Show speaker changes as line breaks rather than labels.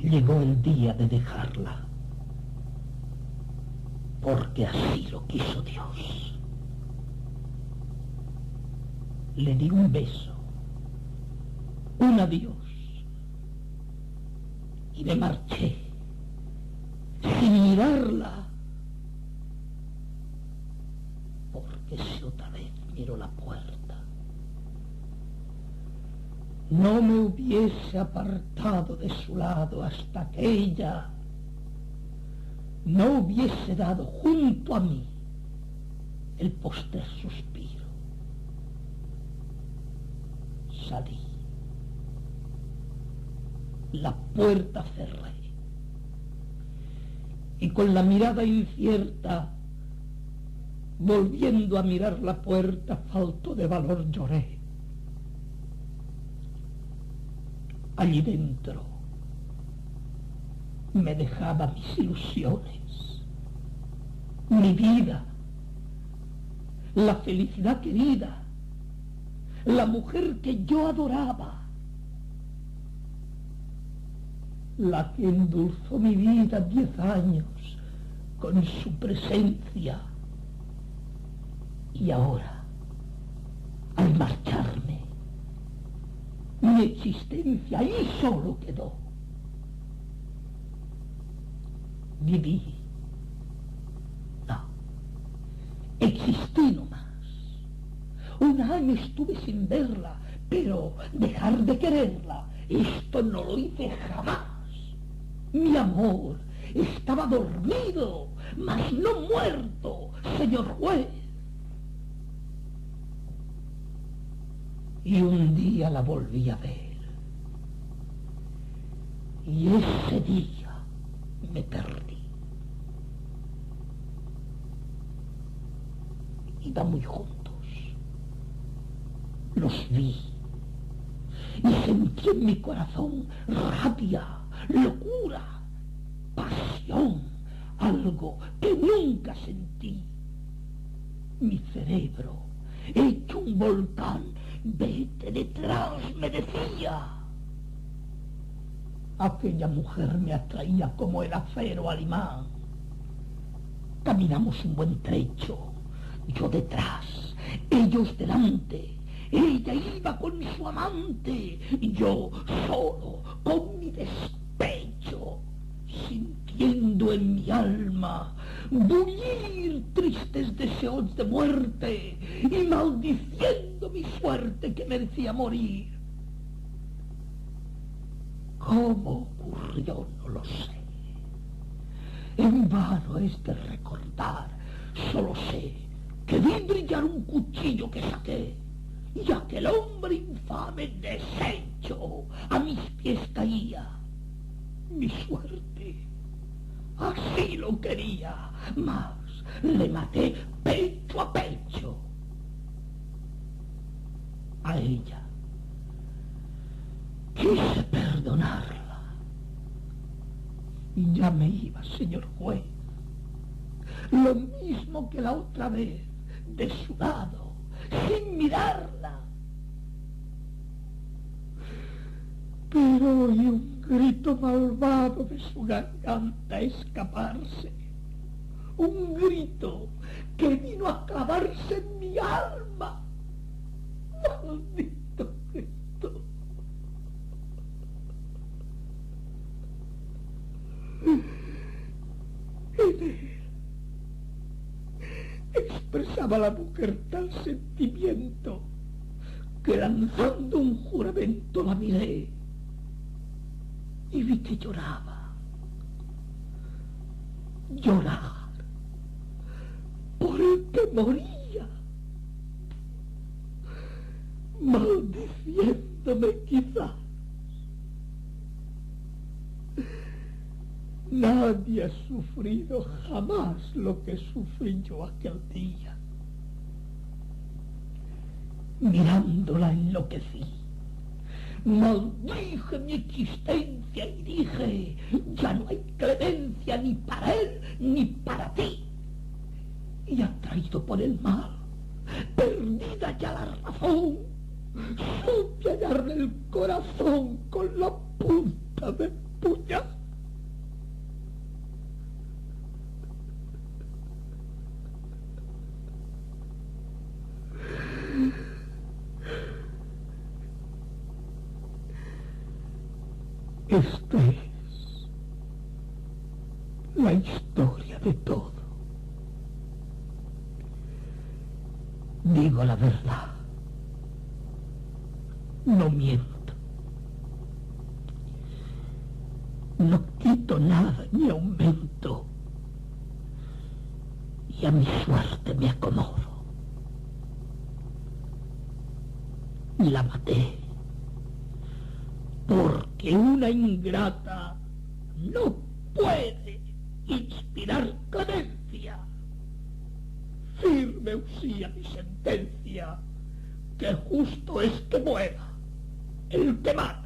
Llegó el día de dejarla, porque así lo quiso Dios. Le di un beso, un adiós, y me marché sin mirarla, porque si otra vez miro la puerta, no me hubiese apartado de su lado hasta que ella no hubiese dado junto a mí el postrer suspiro. Salí, la puerta cerré, y con la mirada incierta, volviendo a mirar la puerta, falto de valor, lloré. Allí dentro me dejaba mis ilusiones, mi vida, la felicidad querida, la mujer que yo adoraba, la que endulzó mi vida 10 años con su presencia. Y ahora, al marcharme, mi existencia ahí solo quedó. Viví. No. Existí nomás. Un año estuve sin verla, pero dejar de quererla, esto no lo hice jamás. Mi amor estaba dormido, mas no muerto, señor juez. Y un día la volví a ver, y ese día me perdí. Iban muy juntos, los vi, y sentí en mi corazón rabia, locura, pasión, algo que nunca sentí. Mi cerebro, hecho un volcán, vete detrás, me decía. Aquella mujer me atraía como el acero al imán. Caminamos un buen trecho, yo detrás, ellos delante. Ella iba con su amante, yo solo, con mi despecho, sintiendo en mi alma bullir tristes deseos de muerte y maldiciendo mi suerte que merecía morir. ¿Cómo ocurrió? No lo sé. En vano es de recordar, solo sé que vi brillar un cuchillo que saqué, y aquel hombre infame deshecho a mis pies caía. Mi suerte, así lo quería, mas le maté pecho a pecho. A ella quise perdonarla, y ya me iba, señor juez, lo mismo que la otra vez, de su lado, sin mirarla. Pero oí un grito malvado de su garganta escaparse, un grito que vino a clavarse en mi alma. Maldito grito. En él expresaba la mujer tal sentimiento que, lanzando un juramento, la miré y vi que lloraba. Llorar por el que moría, maldiciéndome quizás. Nadie ha sufrido jamás lo que sufrí yo aquel día. Mirándola enloquecí, maldije mi existencia y dije: ya no hay clemencia ni para él ni para ti. Y atraído por el mal, perdida ya la razón, supe hallarle el corazón con la punta del puñal. Esta es la historia de todo. Digo la verdad. No miento. No quito nada ni aumento. Y a mi suerte me acomodo. La maté porque una ingrata no puede inspirar clemencia. Firme usía mi sentencia, que justo es que muera el que mata.